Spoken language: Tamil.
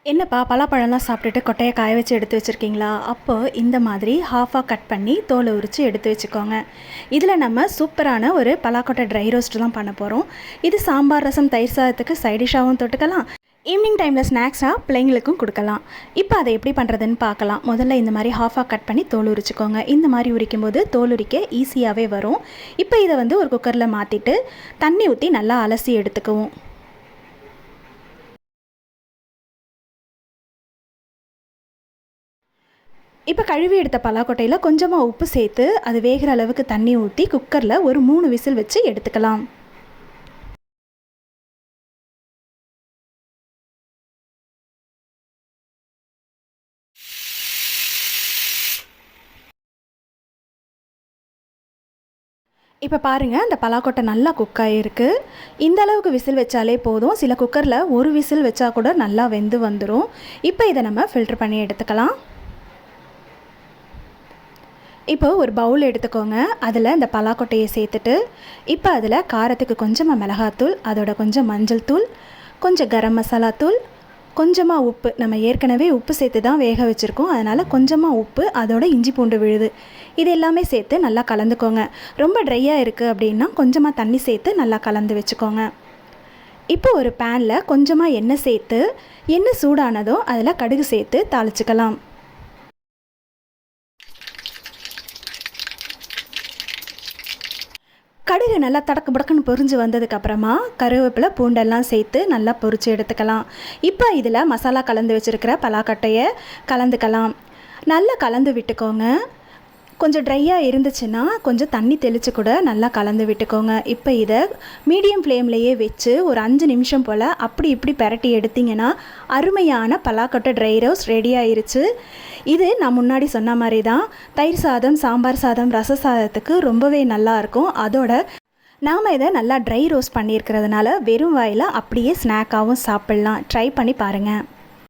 என்னப்பா பலாப்பழம்லாம் சாப்பிட்டுட்டு கொட்டையை காய வச்சு எடுத்து வச்சுருக்கீங்களா? அப்போ இந்த மாதிரி ஹாஃபாக கட் பண்ணி தோலை உரித்து எடுத்து வச்சுக்கோங்க. இதில் நம்ம சூப்பரான ஒரு பலாக்கொட்டை ட்ரை ரோஸ்ட் தான் பண்ண போகிறோம். இது சாம்பார், ரசம், தயிர் சாதத்துக்கு சைடிஷாகவும் தொட்டுக்கலாம். ஈவினிங் டைமில் ஸ்நாக்ஸாக பிள்ளைங்களுக்கும் கொடுக்கலாம். இப்போ அதை எப்படி பண்ணுறதுன்னு பார்க்கலாம். முதல்ல இந்த மாதிரி ஹாஃபாக கட் பண்ணி தோல் உரிச்சுக்கோங்க. இந்த மாதிரி உரிக்கும் போது தோல் உரிக்க ஈஸியாகவே வரும். இப்போ இதை ஒரு குக்கரில் மாற்றிட்டு தண்ணி ஊற்றி நல்லா அலசி எடுத்துக்குவோம். இப்போ கழுவி எடுத்த பலாக்கொட்டையில் கொஞ்சமாக உப்பு சேர்த்து அது வேகிற அளவுக்கு தண்ணி ஊற்றி குக்கரில் ஒரு 3 விசில் வச்சு எடுத்துக்கலாம். இப்போ பாருங்கள், அந்த பலாக்கொட்டை நல்லா குக் ஆகிருக்கு. இந்த அளவுக்கு விசில் வச்சாலே போதும். சில குக்கரில் ஒரு விசில் வச்சா கூட நல்லா வெந்து வந்துடும். இப்போ இதை நம்ம ஃபில்டர் பண்ணி எடுத்துக்கலாம். இப்போ ஒரு பவுல் எடுத்துக்கோங்க. அதில் இந்த பலாக்கொட்டையை சேர்த்துட்டு இப்போ அதில் காரத்துக்கு கொஞ்சமாக மிளகாத்தூள், அதோட கொஞ்சம் மஞ்சள் தூள், கொஞ்சம் கரம் மசாலா தூள், கொஞ்சமாக உப்பு. நம்ம ஏற்கனவே உப்பு சேர்த்து தான் வேக வச்சுருக்கோம், அதனால் கொஞ்சமாக உப்பு, அதோட இஞ்சி பூண்டு விழுது, இது எல்லாமே சேர்த்து நல்லா கலந்துக்கோங்க. ரொம்ப ட்ரையாக இருக்குது அப்படின்னா கொஞ்சமாக தண்ணி சேர்த்து நல்லா கலந்து வச்சுக்கோங்க. இப்போ ஒரு பேனில் கொஞ்சமாக எண்ணெய் சேர்த்து, எண்ணெய் சூடானதும் அதில் கடுகு சேர்த்து தாளிச்சுக்கலாம். கடுகு நல்லா தடக்கு படக்குன்னு பொரிஞ்சு வந்ததுக்கப்புறமா கருவேப்பிலை, பூண்டெல்லாம் சேர்த்து நல்லா பொரித்து எடுத்துக்கலாம். இப்போ இதில் மசாலா கலந்து வச்சுருக்கிற பலாக்கொட்டையை கலந்துக்கலாம். நல்லா கலந்து விட்டுக்கோங்க. கொஞ்சம் ட்ரையாக இருந்துச்சுன்னா கொஞ்சம் தண்ணி தெளித்து கூட நல்லா கலந்து விட்டுக்கோங்க. இப்போ இதை மீடியம் ஃப்ளேம்லேயே வச்சு ஒரு 5 நிமிஷம் போல் அப்படி இப்படி பெரட்டி எடுத்திங்கன்னா அருமையான பலாக்கொட்டை ட்ரை ரோஸ்ட் ரெடி ஆயிருச்சு. இது நான் முன்னாடி சொன்ன மாதிரி தான் தயிர் சாதம், சாம்பார் சாதம், ரச சாதத்துக்கு ரொம்பவே நல்லாயிருக்கும். அதோட நாம் இதை நல்லா ட்ரை ரோஸ்ட் பண்ணியிருக்கிறதுனால வெறும் வாயில் அப்படியே ஸ்நாக்காகவும் சாப்பிட்லாம். ட்ரை பண்ணி பாருங்கள்.